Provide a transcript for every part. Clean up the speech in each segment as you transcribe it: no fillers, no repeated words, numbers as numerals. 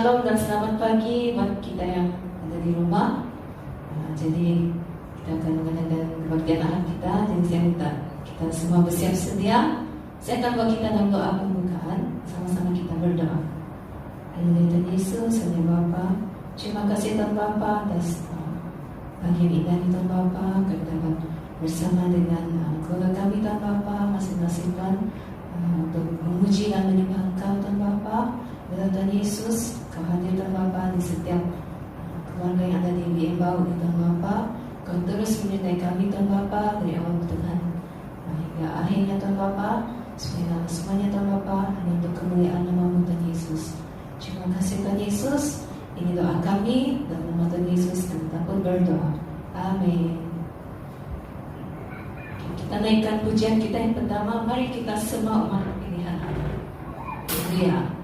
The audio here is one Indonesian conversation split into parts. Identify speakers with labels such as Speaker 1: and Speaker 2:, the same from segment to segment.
Speaker 1: Shalom dan selamat pagi buat kita yang ada di rumah. Jadi kita akan mengadakan kebaktian ahad kita. Jadi saya minta kita semua bersiap sedia. Saya akan bawa kita dalam doa pembukaan. Sama-sama kita berdoa. Tuhan Yesus, Tuhan Bapa, terima kasih Tuhan Bapa atas pagi yang indah ini Tuhan Bapa. Kami dapat bersama dengan keluarga kami Tuhan Bapa masing-masing Tuhan untuk memuji dan menyembah Engkau Tuhan Bapa. Tuhan Yesus, Kau hadir Tuhan Bapa di setiap keluarga yang ada di Biembau Tuhan Bapa. Kau terus menyertai kami Tuhan Bapa dari awal Tuhan hingga akhirnya Tuhan Bapa. Semuanya Tuhan Bapa hanya untuk kemuliaan nama-Mu Tuhan Yesus. Terima kasih Tuhan Yesus. Ini doa kami dalam nama Tuhan Yesus dan kita pun berdoa. Amin. Kita naikkan pujian kita yang pertama. Mari kita semua umat pilihan Allah. Haleluya.
Speaker 2: Sekarang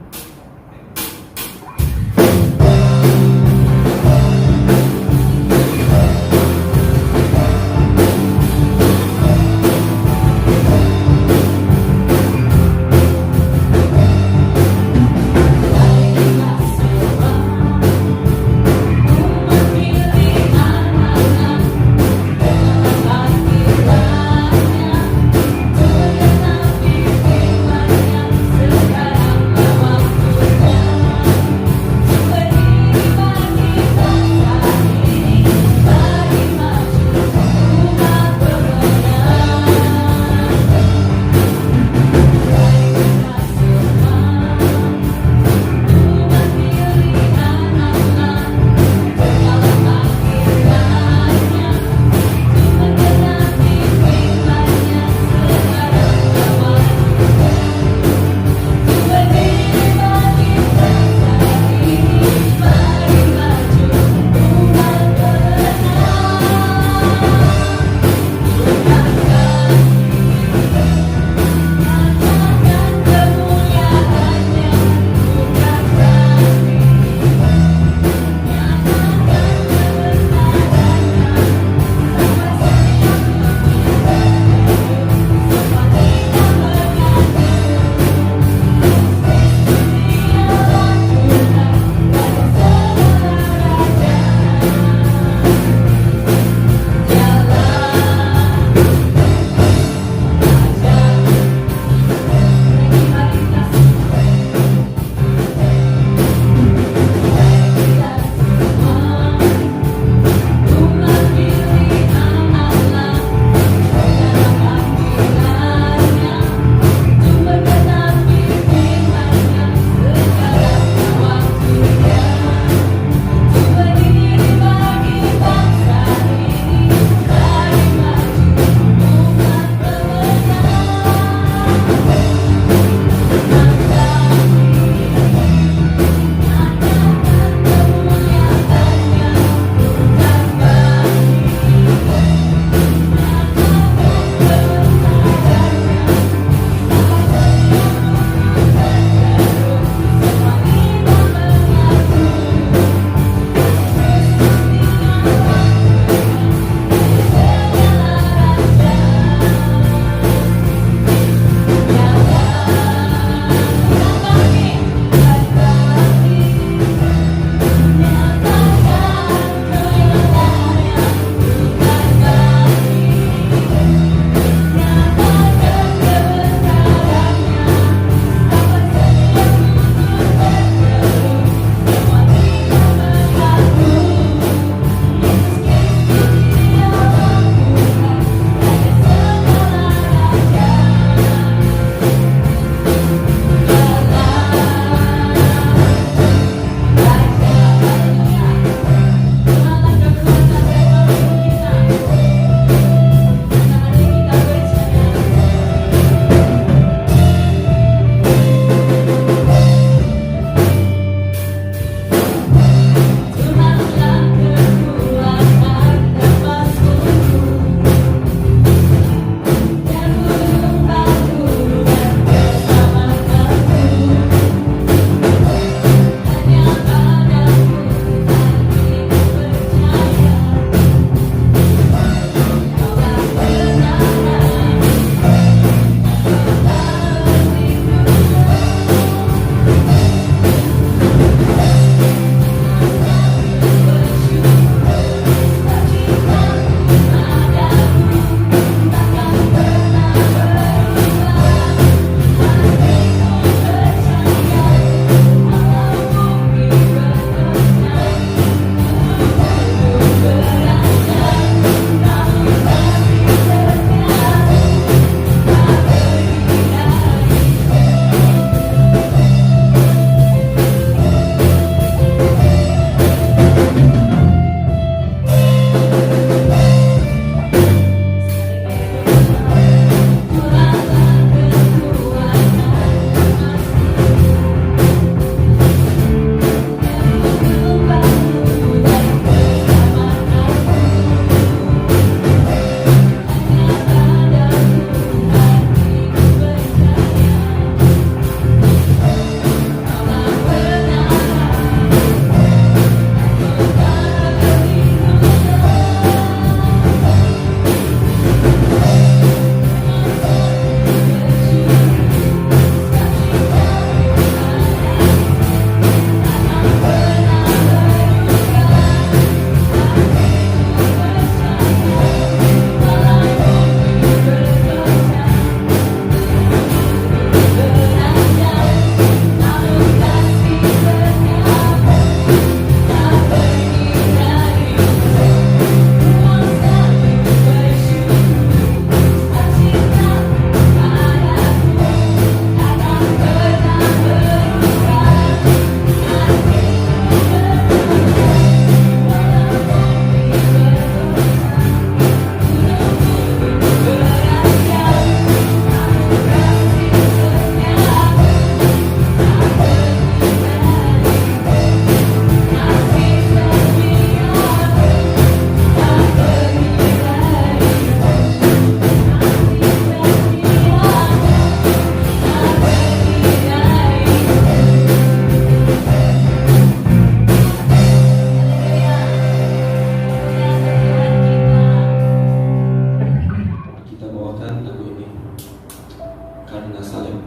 Speaker 2: menyanyikan lagu ini karena salib.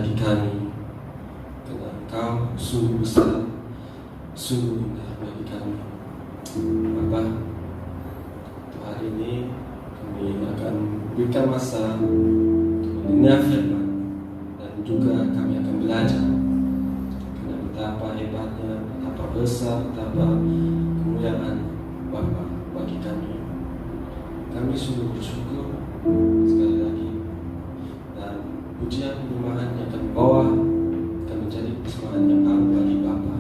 Speaker 2: bagi kami, karena Engkau sungguh besar, sungguh indah bagi kami. Bapa, untuk hari ini kami akan berikan masa untuk mendengar firman, dan juga kami akan belajar karena betapa hebatnya, betapa besar, betapa kemuliaan Bapa bagi kami. Kami sungguh bersyukur sekali lagi, dan pujian penyembahan yang kami bawa akan menjadi persembahan yang agung bagi Bapa.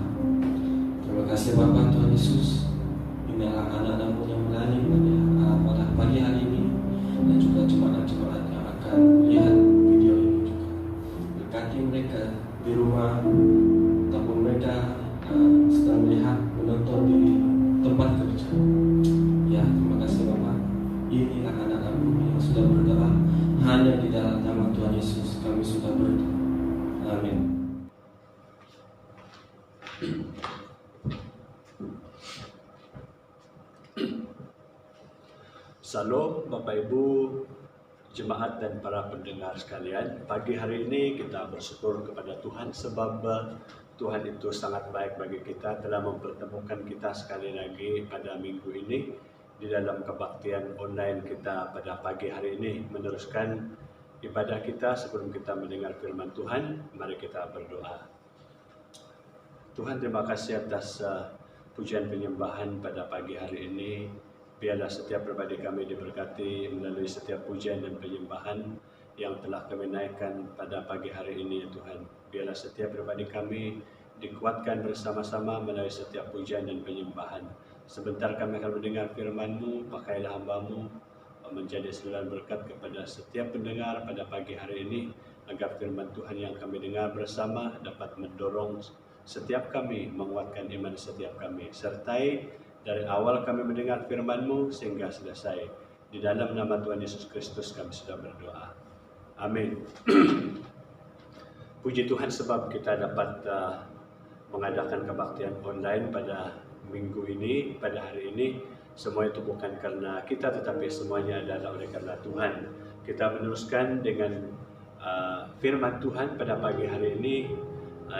Speaker 2: Terima kasih Bapa Tuhan Yesus. Inilah anak-anakmu yang melayani pada pagi hari ini, dan juga jemaat-jemaat yang akan melihat video ini juga. Berkati mereka di rumah ataupun mereka sedang melihat, menonton di tempat kerja. Ya, terima kasih Bapa. Inilah anak-anakmu yang sudah berdoa hanya di dalam nama Tuhan Yesus. Kami sudah berdoa. Amin.
Speaker 3: Salam Bapak Ibu, jemaat dan para pendengar sekalian. Pagi hari ini kita bersyukur kepada Tuhan sebab Tuhan itu sangat baik bagi kita, telah mempertemukan kita sekali lagi pada minggu ini di dalam kebaktian online kita pada pagi hari ini. Meneruskan ibadah kita sebelum kita mendengar firman Tuhan, mari kita berdoa. Tuhan, terima kasih atas pujian penyembahan pada pagi hari ini. Biarlah setiap pribadi kami diberkati melalui setiap pujian dan penyembahan yang telah kami naikkan pada pagi hari ini, ya Tuhan. Biarlah setiap pribadi kami dikuatkan bersama-sama melalui setiap pujian dan penyembahan. Sebentar kami akan mendengar firman-Mu, pakailah hamba-Mu menjadi selalu berkat kepada setiap pendengar pada pagi hari ini, agar firman Tuhan yang kami dengar bersama dapat mendorong setiap kami, menguatkan iman setiap kami. Sertai dari awal kami mendengar firman-Mu sehingga selesai. Di dalam nama Tuhan Yesus Kristus kami sudah berdoa. Amin. Puji Tuhan sebab kita dapat mengadakan kebaktian online pada minggu ini, pada hari ini. Semua itu bukan karena kita, tetapi semuanya adalah oleh karena Tuhan. Kita meneruskan dengan firman Tuhan pada pagi hari ini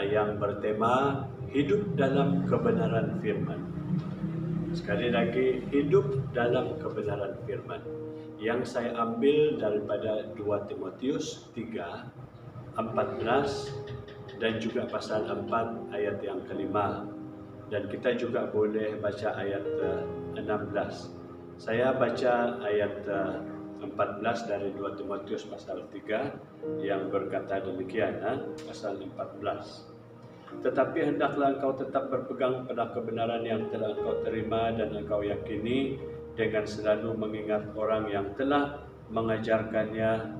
Speaker 3: yang bertema hidup dalam kebenaran firman. Sekali lagi, hidup dalam kebenaran firman yang saya ambil daripada 2 Timotius 3, 14 dan juga pasal 4 ayat yang kelima. Dan kita juga boleh baca ayat 16. Saya baca ayat 14 dari 2 Timotius pasal 3 yang berkata demikian, pasal 14. Tetapi hendaklah engkau tetap berpegang pada kebenaran yang telah engkau terima dan engkau yakini, dengan selalu mengingat orang yang telah mengajarkannya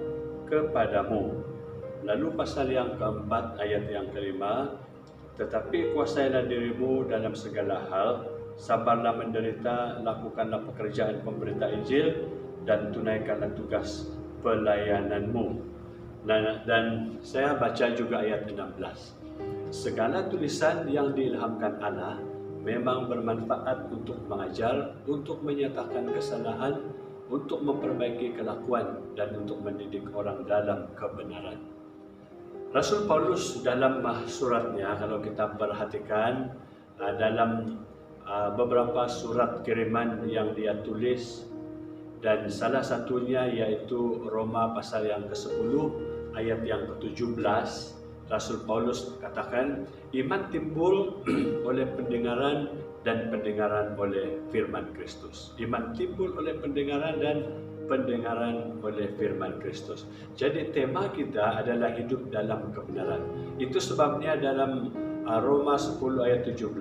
Speaker 3: kepadamu. Lalu pasal yang keempat ayat yang kelima, tetapi kuasailah dirimu dalam segala hal, sabarlah menderita, lakukanlah pekerjaan pemberita Injil, dan tunaikanlah tugas pelayananmu. Dan saya baca juga ayat 16. Segala tulisan yang diilhamkan Allah memang bermanfaat untuk mengajar, untuk menyatakan kesalahan, untuk memperbaiki kelakuan, dan untuk mendidik orang dalam kebenaran. Rasul Paulus dalam suratnya, kalau kita perhatikan dalam beberapa surat kiriman yang dia tulis, dan salah satunya yaitu Roma pasal yang ke-10 ayat yang ke-17, Rasul Paulus katakan, iman timbul oleh pendengaran dan pendengaran oleh firman Kristus. Iman timbul oleh pendengaran dan pendengaran oleh firman Kristus. Jadi tema kita adalah hidup dalam kebenaran. Itu sebabnya dalam Roma 10 ayat 17,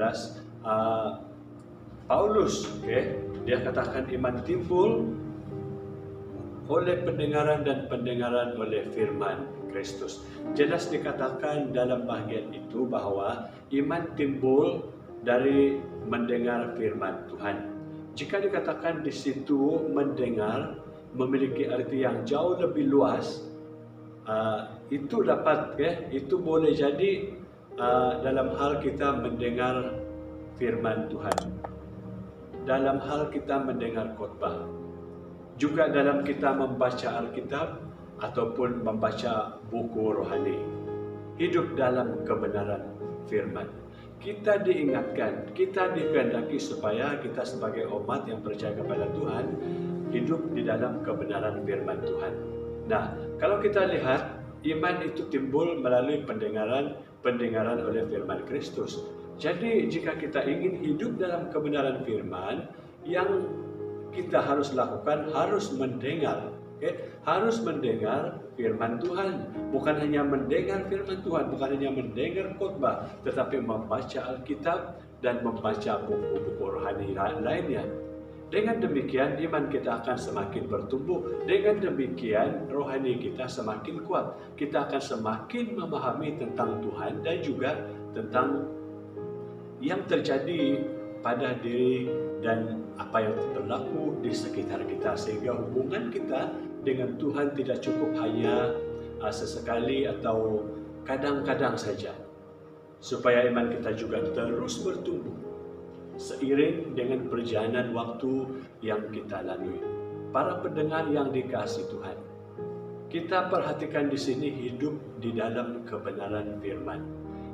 Speaker 3: Paulus, dia katakan iman timbul oleh pendengaran dan pendengaran oleh firman Kristus. Jelas dikatakan dalam bahagian itu bahwa iman timbul dari mendengar firman Tuhan. Jika dikatakan di situ mendengar memiliki arti yang jauh lebih luas, itu dapat, itu boleh jadi dalam hal kita mendengar firman Tuhan, dalam hal kita mendengar khotbah, juga dalam kita membaca Alkitab ataupun membaca buku rohani. hidup dalam kebenaran firman. Kita diingatkan, kita dikehendaki supaya kita sebagai umat yang percaya kepada Tuhan hidup di dalam kebenaran firman Tuhan. Nah, kalau kita lihat, iman itu timbul melalui pendengaran oleh firman Kristus. Jadi jika kita ingin hidup dalam kebenaran firman, yang kita harus lakukan harus mendengar. Harus mendengar firman Tuhan. Bukan hanya mendengar firman Tuhan, bukan hanya mendengar khotbah, tetapi membaca Alkitab dan membaca buku-buku rohani lainnya. Dengan demikian iman kita akan semakin bertumbuh. Dengan demikian rohani kita semakin kuat. Kita akan semakin memahami tentang Tuhan dan juga tentang yang terjadi pada diri dan apa yang berlaku di sekitar kita, sehingga hubungan kita dengan Tuhan tidak cukup hanya sesekali atau kadang-kadang saja, supaya iman kita juga terus bertumbuh seiring dengan perjalanan waktu yang kita lalui. Para pendengar yang dikasihi Tuhan, kita perhatikan di sini hidup di dalam kebenaran firman.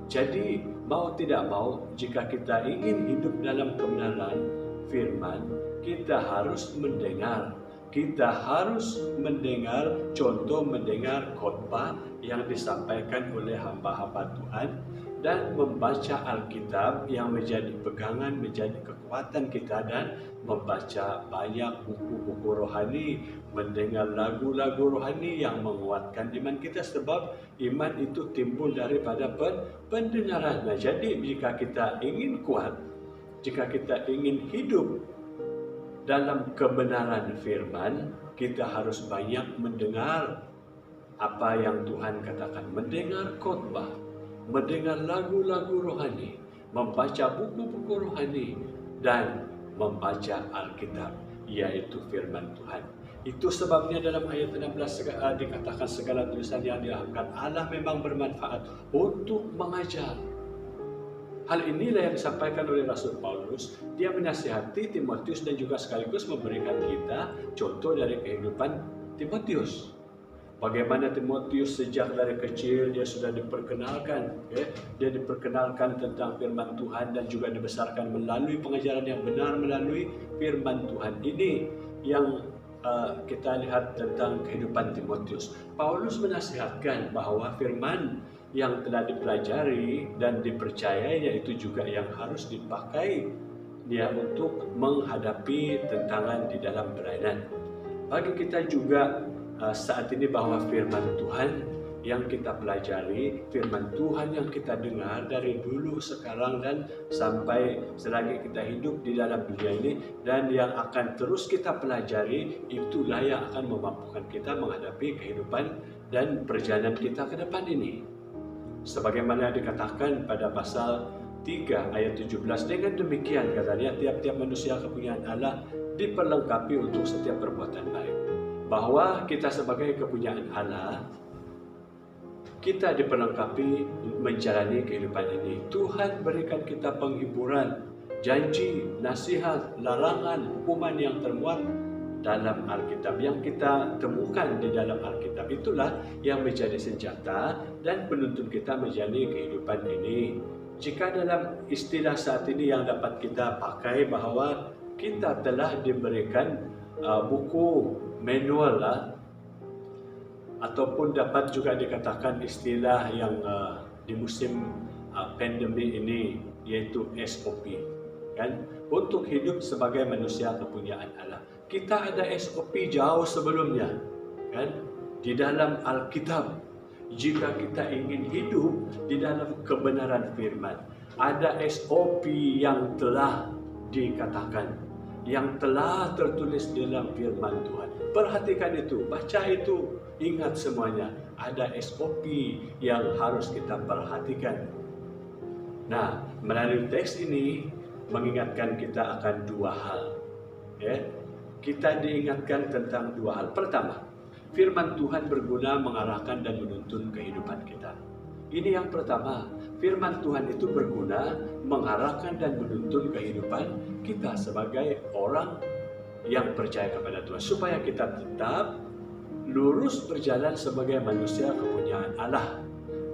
Speaker 3: Jadi mau tidak mau, jika kita ingin hidup dalam kebenaran firman, kita harus mendengar. Kita harus mendengar, contoh mendengar khotbah yang disampaikan oleh hamba-hamba Tuhan, dan membaca Alkitab yang menjadi pegangan, menjadi kekuatan kita, dan membaca banyak buku-buku rohani, mendengar lagu-lagu rohani yang menguatkan iman kita, sebab iman itu timbul daripada pendengaran. Nah, jadi jika kita ingin kuat, jika kita ingin hidup dalam kebenaran firman, kita harus banyak mendengar apa yang Tuhan katakan, mendengar khotbah, mendengar lagu-lagu rohani, membaca buku-buku rohani, dan membaca Alkitab, yaitu firman Tuhan. Itu sebabnya dalam ayat 16 dikatakan segala tulisan yang dilakukan Allah memang bermanfaat untuk mengajar. Hal inilah yang disampaikan oleh Rasul Paulus. Dia menasihati Timotius dan juga sekaligus memberikan kita contoh dari kehidupan Timotius. Bagaimana Timotius sejak dari kecil dia sudah diperkenalkan, dia diperkenalkan tentang firman Tuhan dan juga dibesarkan melalui pengajaran yang benar melalui firman Tuhan. Ini yang kita lihat tentang kehidupan Timotius. Paulus menasihatkan bahwa firman yang telah dipelajari dan dipercayainya itu juga yang harus dipakai dia untuk menghadapi tantangan di dalam pelayanan. Bagi kita juga saat ini bahwa firman Tuhan yang kita pelajari, firman Tuhan yang kita dengar dari dulu, sekarang, dan sampai selagi kita hidup di dalam dunia ini, dan yang akan terus kita pelajari, itulah yang akan memampukan kita menghadapi kehidupan dan perjalanan kita ke depan ini. Sebagaimana dikatakan pada pasal 3 ayat 17, dengan demikian katanya tiap-tiap manusia kepunyaan Allah diperlengkapi untuk setiap perbuatan baik. Bahwa kita sebagai kepunyaan Allah, kita diperlengkapi menjalani kehidupan ini. Tuhan berikan kita penghiburan, janji, nasihat, larangan, hukuman yang termuat dalam Alkitab, yang kita temukan di dalam Alkitab. Itulah yang menjadi senjata dan penuntun kita menjalani kehidupan ini. Jika dalam istilah saat ini yang dapat kita pakai bahwa kita telah diberikan buku manual ataupun dapat juga dikatakan istilah yang di musim pandemi ini, yaitu SOP, kan, untuk hidup sebagai manusia kepunyaan Allah. Kita ada SOP jauh sebelumnya, kan, di dalam Alkitab. Jika kita ingin hidup di dalam kebenaran firman, ada SOP yang telah dikatakan, yang telah tertulis dalam firman Tuhan. Perhatikan itu, baca itu, ingat semuanya. Ada SOP yang harus kita perhatikan. Nah, melalui teks ini mengingatkan kita akan dua hal. Kita diingatkan tentang dua hal. Pertama, firman Tuhan berguna mengarahkan dan menuntun kehidupan kita. Ini yang pertama, firman Tuhan itu berguna mengarahkan dan menuntun kehidupan kita sebagai orang yang percaya kepada Tuhan, supaya kita tetap lurus berjalan sebagai manusia kepunyaan Allah.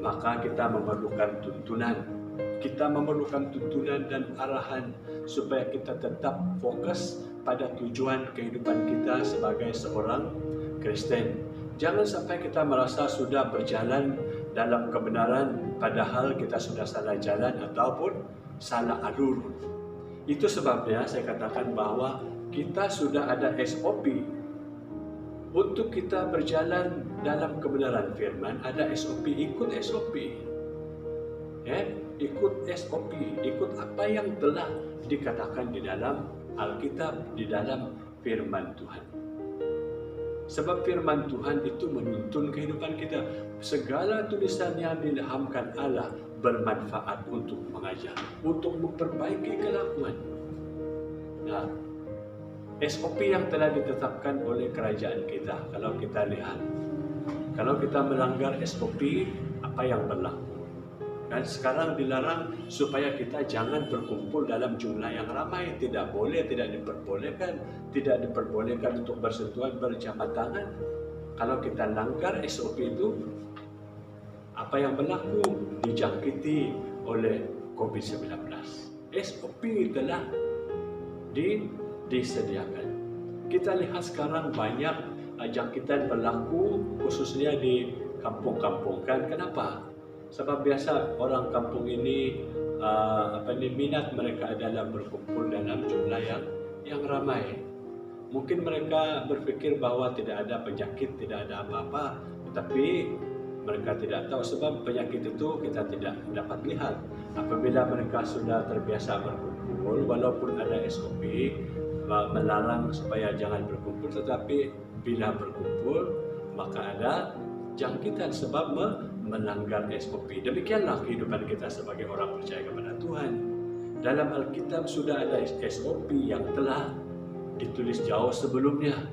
Speaker 3: maka kita memerlukan tuntunan. Kita memerlukan tuntunan dan arahan supaya kita tetap fokus pada tujuan kehidupan kita sebagai seorang Kristen. Jangan sampai kita merasa sudah berjalan dalam kebenaran padahal kita sudah salah jalan ataupun salah alur. Itu sebabnya saya katakan bahwa kita sudah ada SOP untuk kita berjalan dalam kebenaran firman. Ada SOP, ikut SOP. Ikut SOP, ikut apa yang telah dikatakan di dalam Alkitab, di dalam firman Tuhan. Sebab firman Tuhan itu menuntun kehidupan kita. Segala tulisan yang diilhamkan Allah bermanfaat untuk mengajar, untuk memperbaiki kelakuan. Nah, SOP yang telah ditetapkan oleh kerajaan kita, kalau kita lihat, kalau kita melanggar SOP, apa yang berlaku? Dan sekarang dilarang supaya kita jangan berkumpul dalam jumlah yang ramai. Tidak boleh, tidak diperbolehkan untuk bersentuhan, berjabat tangan. Kalau kita langgar SOP itu, apa yang berlaku? Dijangkiti oleh COVID-19. SOP telah disediakan. Kita lihat sekarang banyak jangkitan berlaku khususnya di kampung-kampung. Kenapa? Sebab biasa orang kampung ini minat mereka adalah berkumpul dalam jumlah yang ramai. Mungkin mereka berfikir bahwa tidak ada penyakit, tidak ada apa-apa, tetapi mereka tidak tahu sebab penyakit itu kita tidak dapat lihat. Apabila mereka sudah terbiasa berkumpul, walaupun ada SOP melarang supaya jangan berkumpul, tetapi bila berkumpul maka ada jangkitan sebab melanggar SOP. Demikianlah kehidupan kita sebagai orang percaya kepada Tuhan. Dalam Alkitab sudah ada SOP yang telah ditulis jauh sebelumnya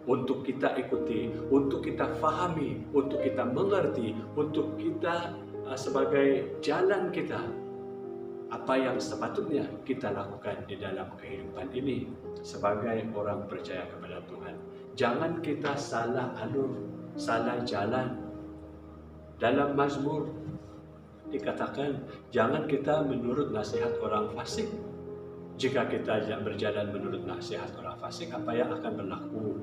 Speaker 3: untuk kita ikuti, untuk kita fahami, untuk kita mengerti, untuk kita sebagai jalan kita apa yang sepatutnya kita lakukan di dalam kehidupan ini sebagai orang percaya kepada Tuhan. Jangan kita salah alur, salah jalan. Dalam Mazmur dikatakan jangan kita menurut nasihat orang fasik. Jika kita berjalan menurut nasihat orang fasik, apa yang akan berlaku?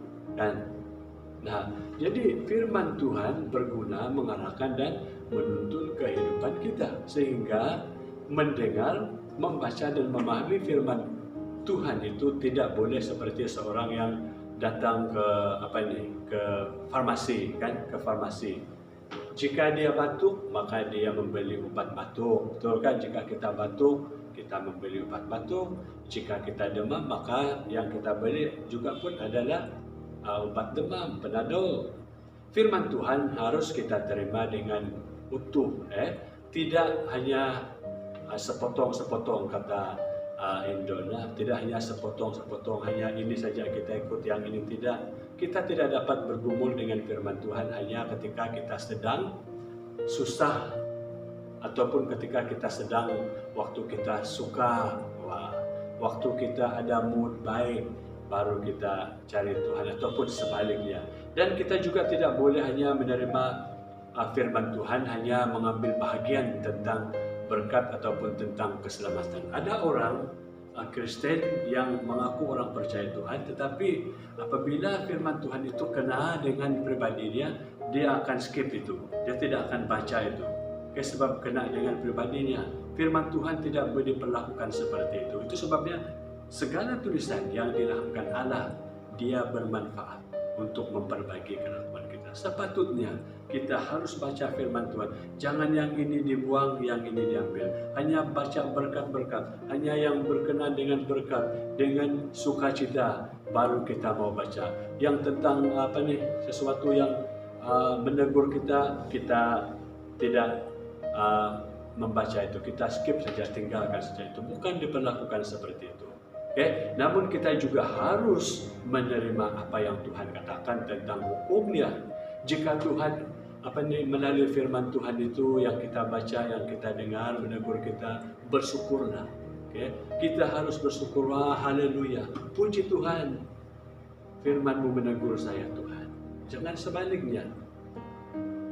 Speaker 3: Nah, jadi firman Tuhan berguna mengarahkan dan menuntun kehidupan kita sehingga mendengar, membaca dan memahami firman Tuhan itu tidak boleh seperti seorang yang datang ke farmasi. Jika dia batuk, maka dia membeli obat batuk. Betul kan? Jika kita batuk, kita membeli obat batuk. Jika kita demam, maka yang kita beli juga pun adalah obat demam, Panadol. Firman Tuhan harus kita terima dengan utuh. Tidak hanya sepotong-sepotong kata Indonesia, tidak hanya sepotong-sepotong, hanya ini saja kita ikut, yang ini tidak. Kita tidak dapat bergumul dengan firman Tuhan hanya ketika kita sedang susah ataupun ketika kita sedang waktu kita suka, waktu kita ada mood baik, baru kita cari Tuhan ataupun sebaliknya. Dan kita juga tidak boleh hanya menerima firman Tuhan, hanya mengambil bahagian tentang berkat ataupun tentang keselamatan. Ada orang Kristen yang mengaku orang percaya Tuhan, tetapi apabila firman Tuhan itu kena dengan pribadinya, dia akan skip itu, dia tidak akan baca itu. Sebab kena dengan pribadinya, firman Tuhan tidak boleh diperlakukan seperti itu. Itu sebabnya segala tulisan yang diilhamkan Allah, dia bermanfaat untuk memperbaiki kelakuan kita. Sepatutnya kita harus baca firman Tuhan. Jangan yang ini dibuang, yang ini diambil. Hanya baca berkat-berkat, hanya yang berkenan dengan berkat, dengan sukacita, baru kita mau baca. Yang tentang sesuatu yang menegur kita, kita tidak membaca itu. Kita skip saja, tinggalkan saja itu. Bukan diperlakukan seperti itu. Namun kita juga harus menerima apa yang Tuhan katakan tentang hukumnya. Jika Tuhan melalui firman Tuhan itu yang kita baca, yang kita dengar, menegur kita, bersyukurlah. Kita harus bersyukur, haleluya, puji Tuhan, firman-Mu menegur saya Tuhan. Jangan sebaliknya.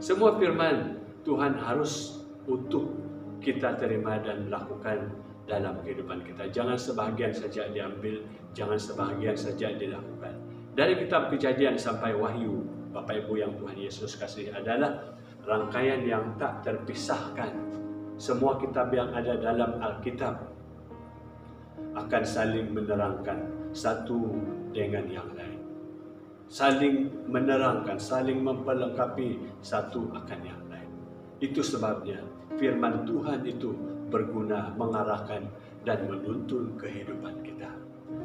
Speaker 3: Semua firman Tuhan harus untuk kita terima dan lakukan dalam kehidupan kita. Jangan sebahagian saja diambil, jangan sebahagian saja dilakukan. Dari kitab Kejadian sampai Wahyu, Bapak Ibu yang Tuhan Yesus kasih, adalah rangkaian yang tak terpisahkan. Semua kitab yang ada dalam Alkitab akan saling menerangkan satu dengan yang lain. Saling menerangkan, saling mempelengkapi satu akan yang lain. Itu sebabnya firman Tuhan itu berguna mengarahkan dan menuntun kehidupan kita.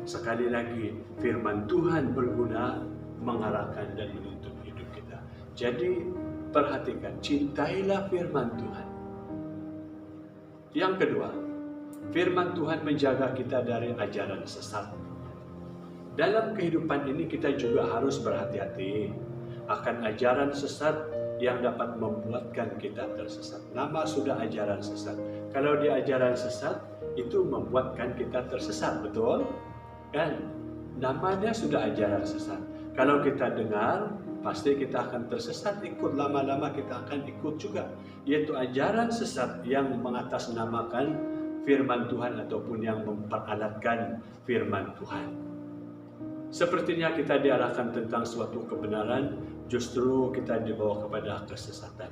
Speaker 3: Sekali lagi, firman Tuhan berguna mengarahkan dan menuntun hidup kita. Jadi perhatikan, cintailah firman Tuhan. Yang kedua, firman Tuhan menjaga kita dari ajaran sesat. Dalam kehidupan ini kita juga harus berhati-hati akan ajaran sesat yang dapat membuatkan kita tersesat. Nama sudah ajaran sesat. Kalau di ajaran sesat itu membuatkan kita tersesat, betul? Kan? Namanya sudah ajaran sesat. Kalau kita dengar, pasti kita akan tersesat, ikut lama-lama kita akan ikut juga. Yaitu ajaran sesat yang mengatasnamakan firman Tuhan ataupun yang memperalatkan firman Tuhan. Sepertinya kita diarahkan tentang suatu kebenaran, justru kita dibawa kepada kesesatan.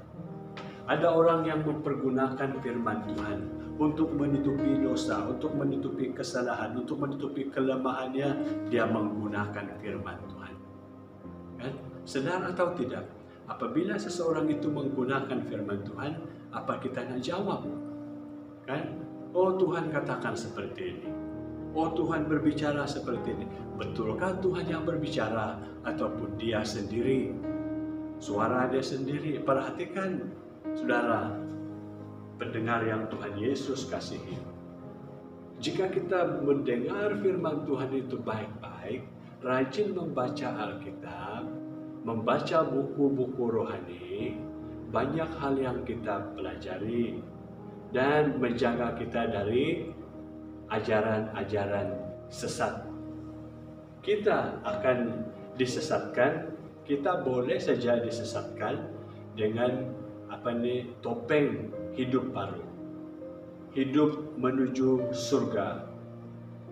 Speaker 3: Ada orang yang mempergunakan firman Tuhan untuk menutupi dosa, untuk menutupi kesalahan, untuk menutupi kelemahannya, dia menggunakan firman Tuhan. Kan? Sadar atau tidak? Apabila seseorang itu menggunakan firman Tuhan, apa kita nak jawab? Kan? Oh, Tuhan katakan seperti ini. Oh, Tuhan berbicara seperti ini. Betulkah Tuhan yang berbicara ataupun dia sendiri? Suara dia sendiri. Perhatikan, saudara, pendengar yang Tuhan Yesus kasihi. Jika kita mendengar firman Tuhan itu baik-baik, rajin membaca Alkitab, membaca buku-buku rohani, banyak hal yang kita pelajari dan menjaga kita dari ajaran-ajaran sesat. Kita akan disesatkan, kita boleh saja disesatkan dengan topeng hidup baru. Hidup menuju surga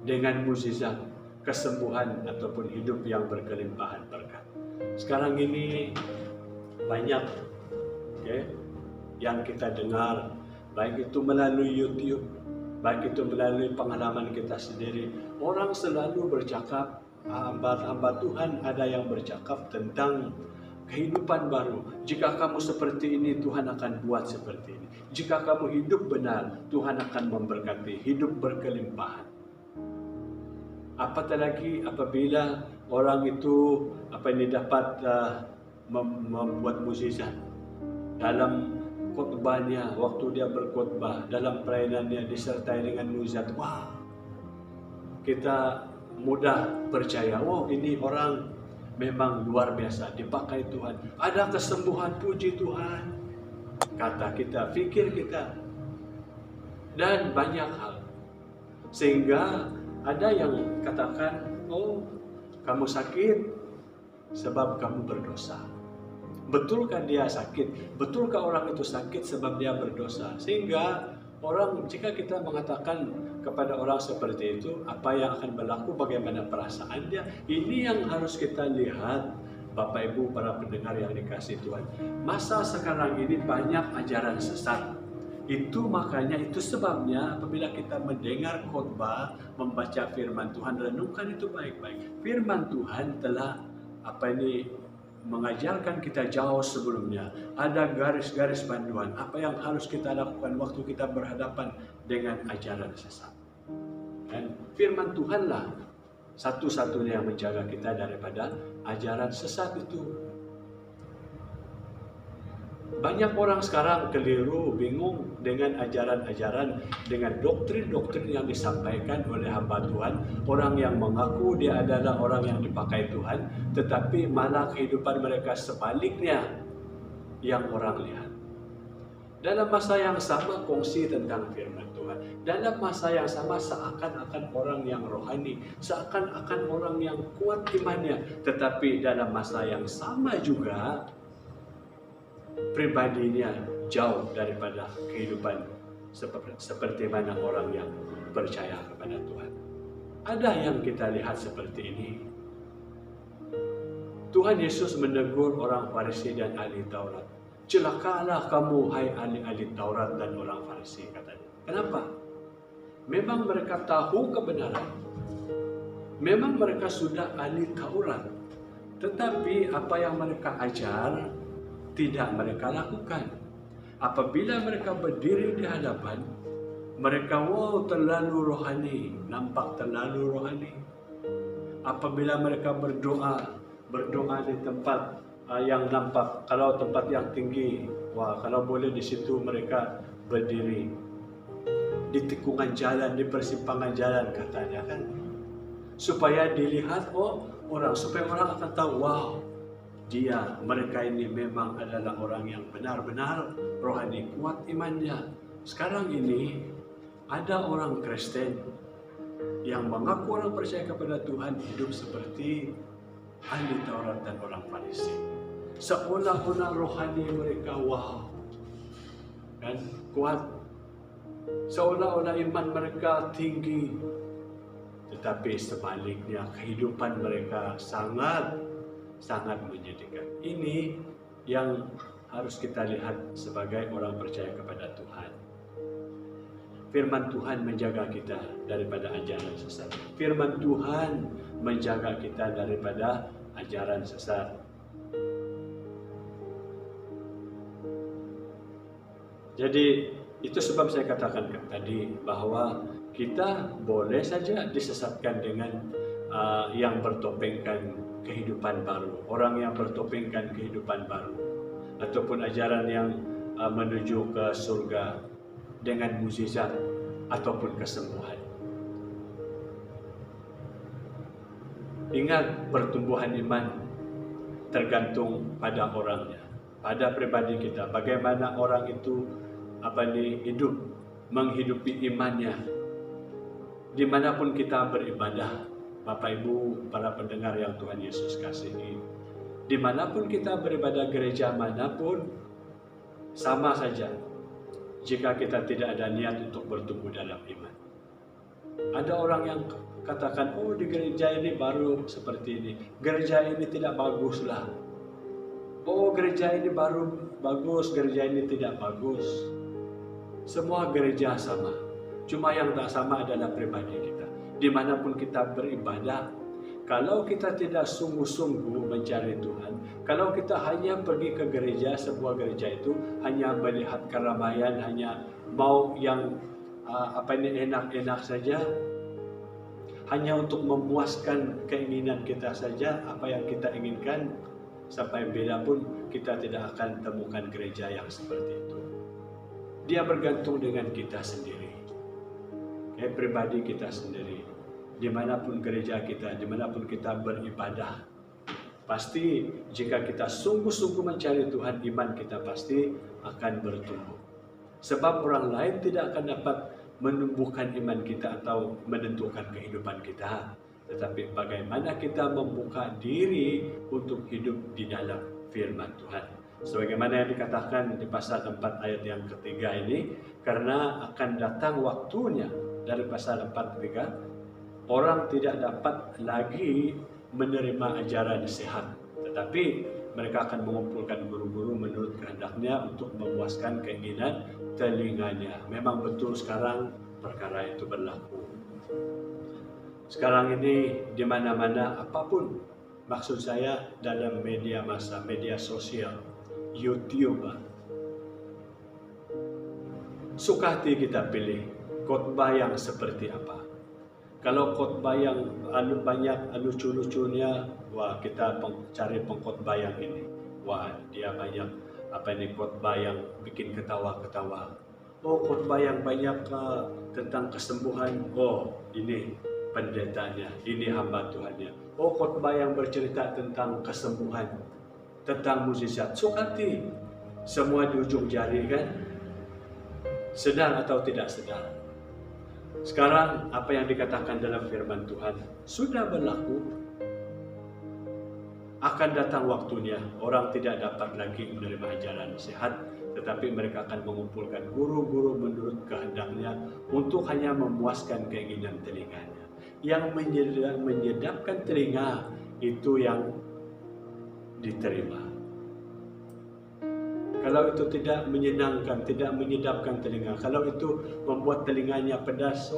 Speaker 3: dengan mukjizat, kesembuhan ataupun hidup yang berkelimpahan berkat. Sekarang ini banyak yang kita dengar, baik itu melalui YouTube, baik itu melalui pengalaman kita sendiri. Orang selalu bercakap, hamba-hamba Tuhan ada yang bercakap tentang kehidupan baru. Jika kamu seperti ini, Tuhan akan buat seperti ini. Jika kamu hidup benar, Tuhan akan memberkati, hidup berkelimpahan. Apatah lagi apabila orang itu dapat membuat mukjizat dalam khotbahnya, waktu dia berkhotbah, dalam pelayanannya disertai dengan mukjizat. Wah, kita mudah percaya, oh ini orang memang luar biasa, dipakai Tuhan. Ada kesembuhan, puji Tuhan. Kata kita, pikir kita. Dan banyak hal. Sehingga ada yang katakan, oh kamu sakit sebab kamu berdosa. Betulkah dia sakit? Betulkah orang itu sakit sebab dia berdosa? Sehingga orang, jika kita mengatakan kepada orang seperti itu, apa yang akan berlaku, bagaimana perasaan dia, ini yang harus kita lihat, Bapak Ibu para pendengar yang dikasihi Tuhan. Masa sekarang ini banyak ajaran sesat. Itu makanya, itu sebabnya apabila kita mendengar khotbah, membaca firman Tuhan, renungkan itu baik-baik. Firman Tuhan telah mengajarkan kita jauh sebelumnya. Ada garis-garis panduan apa yang harus kita lakukan waktu kita berhadapan dengan ajaran sesat. Dan firman Tuhanlah satu-satunya yang menjaga kita daripada ajaran sesat itu. Banyak orang sekarang keliru, bingung dengan ajaran-ajaran, dengan doktrin-doktrin yang disampaikan oleh hamba Tuhan. Orang yang mengaku dia adalah orang yang dipakai Tuhan, tetapi malah kehidupan mereka sebaliknya yang orang lihat. Dalam masa yang sama kongsi tentang firman Tuhan. Dalam masa yang sama seakan-akan orang yang rohani, seakan-akan orang yang kuat imannya. Tetapi dalam masa yang sama juga pribadinya jauh daripada kehidupan seperti mana orang yang percaya kepada Tuhan. Ada yang kita lihat seperti ini. Tuhan Yesus menegur orang Farisi dan ahli Taurat. Celakalah kamu, hai ahli Taurat dan orang Farisi, katanya. Kenapa? Memang mereka tahu kebenaran. Memang mereka sudah ahli Taurat. Tetapi apa yang mereka ajar, tidak mereka lakukan. Apabila mereka berdiri di hadapan, mereka terlalu rohani, nampak terlalu rohani. Apabila mereka berdoa di tempat yang nampak, kalau tempat yang tinggi, kalau boleh di situ mereka berdiri. Di tikungan jalan, di persimpangan jalan, katanya kan. Supaya dilihat orang, supaya orang akan tahu, mereka ini memang adalah orang yang benar-benar rohani, kuat imannya. Sekarang ini ada orang Kristen yang mengaku orang percaya kepada Tuhan, hidup seperti ahli Taurat dan orang Farisi. Seolah-olah rohani mereka kan, kuat. Seolah-olah iman mereka tinggi. Tetapi sebaliknya kehidupan mereka sangat menyedihkan. Ini yang harus kita lihat sebagai orang percaya kepada Tuhan. Firman Tuhan menjaga kita daripada ajaran sesat. Firman Tuhan menjaga kita daripada ajaran sesat. Jadi itu sebab saya katakan tadi bahwa kita boleh saja disesatkan dengan yang bertopengkan kehidupan baru, orang yang bertopengkan kehidupan baru, ataupun ajaran yang menuju ke surga dengan mukjizat ataupun kesembuhan. Ingat, pertumbuhan iman tergantung pada orangnya, pada pribadi kita. Bagaimana orang itu hidup, menghidupi imannya. Dimanapun kita beribadah, Bapak Ibu, para pendengar yang Tuhan Yesus kasihi, dimanapun kita beribadah, gereja manapun, sama saja jika kita tidak ada niat untuk bertumbuh dalam iman. Ada orang yang katakan, di gereja ini baru seperti ini, gereja ini tidak baguslah. Gereja ini baru bagus, gereja ini tidak bagus. Semua gereja sama, cuma yang tak sama adalah pribadi kita. Dimanapun kita beribadah, kalau kita tidak sungguh-sungguh mencari Tuhan, kalau kita hanya pergi ke gereja, sebuah gereja itu hanya melihat keramaian, hanya mau yang enak-enak saja, hanya untuk memuaskan keinginan kita saja, apa yang kita inginkan, sampai bila pun kita tidak akan temukan gereja yang seperti itu. Dia bergantung dengan kita sendiri, pribadi kita sendiri. Dimanapun gereja kita, dimanapun kita beribadah, pasti jika kita sungguh-sungguh mencari Tuhan, iman kita pasti akan bertumbuh. Sebab orang lain tidak akan dapat menumbuhkan iman kita atau menentukan kehidupan kita. Tetapi bagaimana kita membuka diri untuk hidup di dalam firman Tuhan. Sebagaimana yang dikatakan di pasal 4 ayat yang ketiga ini, karena akan datang waktunya, dari pasal 4 ketika orang tidak dapat lagi menerima ajaran sehat, tetapi mereka akan mengumpulkan guru-guru menurut kehendaknya untuk memuaskan keinginan telinganya. Memang betul sekarang perkara itu berlaku. Sekarang ini di mana-mana, apapun, maksud saya dalam media massa, media sosial, YouTube, suka hati kita pilih khotbah yang seperti apa. Kalau khotbah yang banyak lucu-lucunya, kita cari pengkhotbah yang ini. Dia banyak khotbah yang bikin ketawa-ketawa. Khotbah yang banyak tentang kesembuhan. Ini pendetanya, ini hamba Tuhannya. Khotbah yang bercerita tentang kesembuhan, tentang mukjizat. Sukati, semua di ujung jari kan? Sedar atau tidak sedar. Sekarang apa yang dikatakan dalam firman Tuhan sudah berlaku. akan datang waktunya orang tidak dapat lagi menerima ajaran sehat, tetapi mereka akan mengumpulkan guru-guru menurut kehendaknya untuk hanya memuaskan keinginan telinganya. Yang menyedapkan telinga itu yang diterima. Kalau itu tidak menyenangkan, tidak menyedapkan telinga, kalau itu membuat telinganya pedas,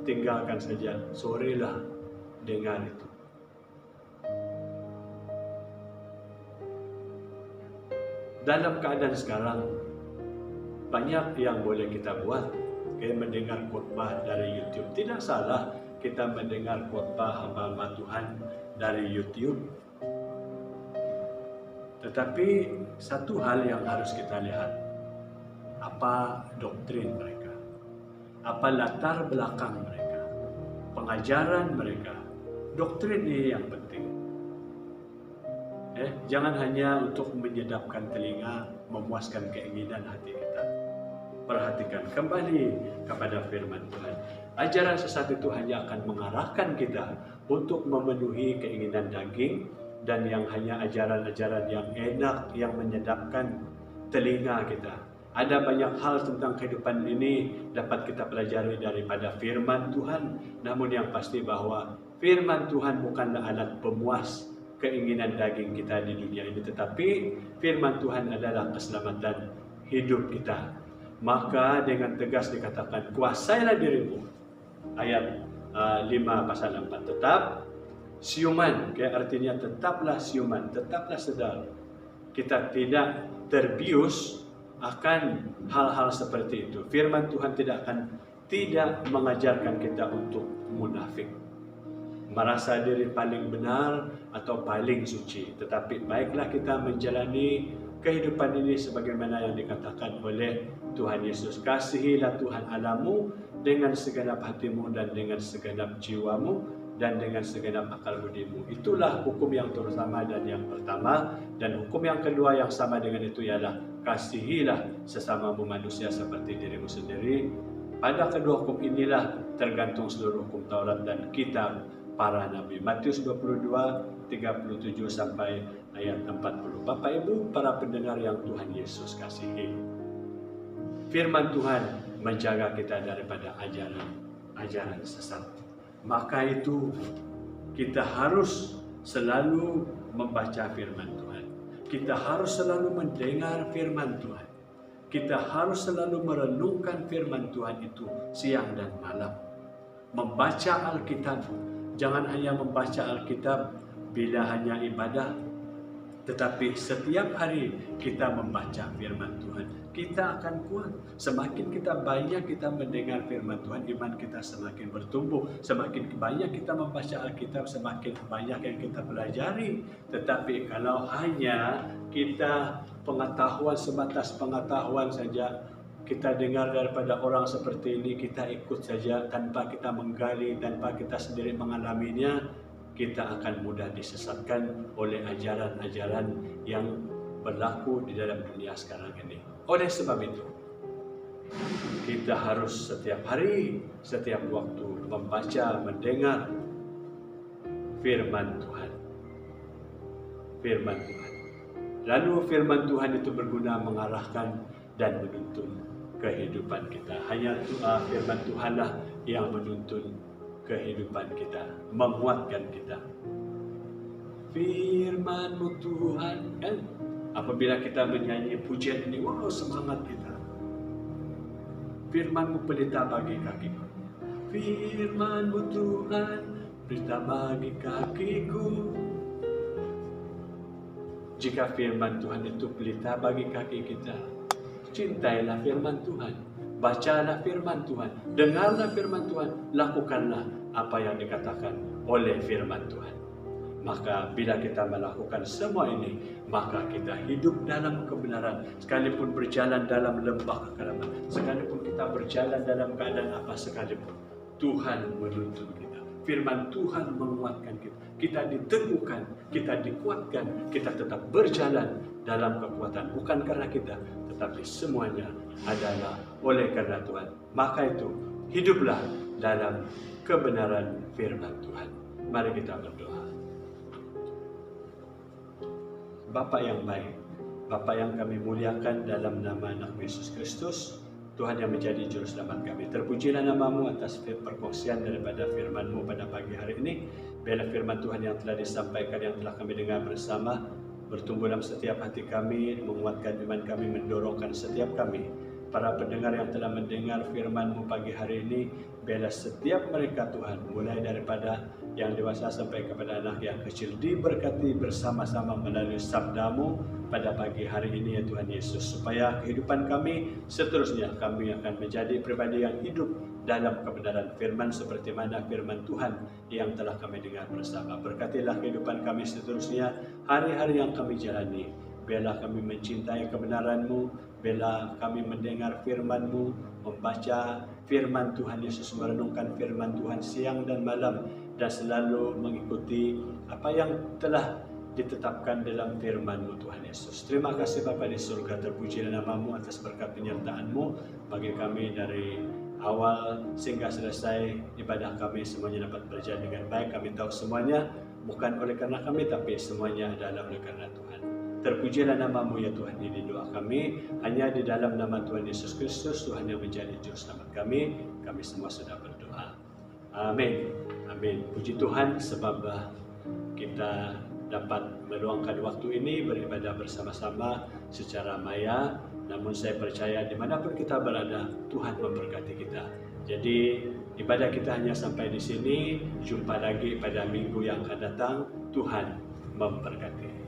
Speaker 3: tinggalkan saja, sorrylah dengar itu. Dalam keadaan sekarang, banyak yang boleh kita buat. Kayak mendengar khotbah dari YouTube. Tidak salah kita mendengar khotbah hamba-hamba Tuhan dari YouTube. Tetapi satu hal yang harus kita lihat, apa doktrin mereka, apa latar belakang mereka, pengajaran mereka. Doktrin ini yang penting. Jangan hanya untuk menyedapkan telinga, memuaskan keinginan hati kita. Perhatikan kembali kepada firman Tuhan. Ajaran sesat itu hanya akan mengarahkan kita untuk memenuhi keinginan daging, dan yang hanya ajaran-ajaran yang enak, yang menyedapkan telinga kita. Ada banyak hal tentang kehidupan ini dapat kita pelajari daripada firman Tuhan. Namun yang pasti bahwa firman Tuhan bukanlah alat pemuas keinginan daging kita di dunia ini, tetapi firman Tuhan adalah keselamatan hidup kita. Maka dengan tegas dikatakan, kuasailah dirimu. Ayat 5 pasal 4. Tetap siuman, artinya tetaplah siuman, tetaplah sedar. Kita tidak terbius akan hal-hal seperti itu. Firman Tuhan tidak mengajarkan kita untuk munafik, merasa diri paling benar atau paling suci. Tetapi baiklah kita menjalani kehidupan ini sebagaimana yang dikatakan oleh Tuhan Yesus. Kasihilah Tuhan Allahmu dengan segenap hatimu dan dengan segenap jiwamu dan dengan segenap akal budimu. Itulah hukum yang terutama dan yang pertama. Dan hukum yang kedua yang sama dengan itu ialah kasihilah sesamamu manusia seperti dirimu sendiri. Pada kedua hukum inilah tergantung seluruh hukum Taurat dan kitab para nabi. Matius 22, 37 sampai ayat 40. Bapak Ibu, para pendengar yang Tuhan Yesus kasihi, firman Tuhan menjaga kita daripada ajaran sesat. Maka itu kita harus selalu membaca firman Tuhan. Kita harus selalu mendengar firman Tuhan. Kita harus selalu merenungkan firman Tuhan itu siang dan malam. Membaca Alkitab. Jangan hanya membaca Alkitab bila hanya ibadah, tetapi setiap hari kita membaca firman Tuhan. Kita akan kuat. Semakin kita banyak kita mendengar firman Tuhan, iman kita semakin bertumbuh. Semakin banyak kita membaca Alkitab, semakin banyak yang kita pelajari. Tetapi kalau hanya kita pengetahuan, sebatas pengetahuan saja, kita dengar daripada orang seperti ini, kita ikut saja tanpa kita menggali, tanpa kita sendiri mengalaminya, kita akan mudah disesatkan oleh ajaran-ajaran yang berlaku di dalam dunia sekarang ini. Oleh sebab itu, kita harus setiap hari, setiap waktu membaca, mendengar firman Tuhan. Firman Tuhan. Lalu firman Tuhan itu berguna mengarahkan dan menuntun kehidupan kita. Hanya firman Tuhanlah yang menuntun kehidupan kita, menguatkan kita. Firman-Mu Tuhan, kan? Apabila kita menyanyi pujian ini, wow, semangat kita. Firman-Mu pelita bagi kakiku. Firman-Mu Tuhan, pelita bagi kakiku. Jika firman Tuhan itu pelita bagi kaki kita, cintailah firman Tuhan, bacalah firman Tuhan, dengarlah firman Tuhan, lakukanlah apa yang dikatakan oleh firman Tuhan. Maka bila kita melakukan semua ini, maka kita hidup dalam kebenaran. Sekalipun berjalan dalam lembah kekelaman, sekalipun kita berjalan dalam keadaan apa sekalipun, Tuhan menuntun kita. Firman Tuhan menguatkan kita. Kita diteguhkan, kita dikuatkan, kita tetap berjalan dalam kekuatan. Bukan karena kita, tetapi semuanya adalah oleh karena Tuhan. Maka itu, hiduplah dalam kebenaran firman Tuhan. Mari kita berdoa. Bapa yang baik, Bapa yang kami muliakan dalam nama anak Yesus Kristus, Tuhan yang menjadi juru selamat kami. Terpujilah nama-Mu atas perkongsian daripada firman-Mu pada pagi hari ini. Biarlah firman Tuhan yang telah disampaikan, yang telah kami dengar bersama, bertumbuh dalam setiap hati kami, menguatkan iman kami, mendorongkan setiap kami. Para pendengar yang telah mendengar firman-Mu pagi hari ini, biarlah setiap mereka Tuhan, mulai daripada yang dewasa sampai kepada anak yang kecil, diberkati bersama-sama melalui sabda-Mu pada pagi hari ini ya Tuhan Yesus. Supaya kehidupan kami seterusnya, kami akan menjadi pribadi yang hidup dalam kebenaran firman seperti mana firman Tuhan yang telah kami dengar bersama. Berkatilah kehidupan kami seterusnya, hari-hari yang kami jalani. Biarlah kami mencintai kebenaran-Mu, biarlah kami mendengar firman-Mu, membaca firman Tuhan Yesus, merenungkan firman Tuhan siang dan malam, dan selalu mengikuti apa yang telah ditetapkan dalam firman-Mu Tuhan Yesus. Terima kasih Bapa di surga, terpujilah nama-Mu atas berkat penyertaan-Mu bagi kami dari awal sehingga selesai ibadah kami, semuanya dapat berjalan dengan baik. Kami tahu semuanya bukan oleh karena kami, tapi semuanya adalah oleh karena Tuhan. Terpujilah nama-Mu ya Tuhan, ini doa kami hanya di dalam nama Tuhan Yesus Kristus, Tuhan yang menjadi juru selamat kami. Kami semua sudah berdoa. Amin. Amin. Puji Tuhan sebab kita dapat meluangkan waktu ini beribadah bersama-sama secara maya. Namun saya percaya dimanapun kita berada, Tuhan memberkati kita. Jadi ibadah kita hanya sampai di sini. Jumpa lagi pada minggu yang akan datang. Tuhan memberkati.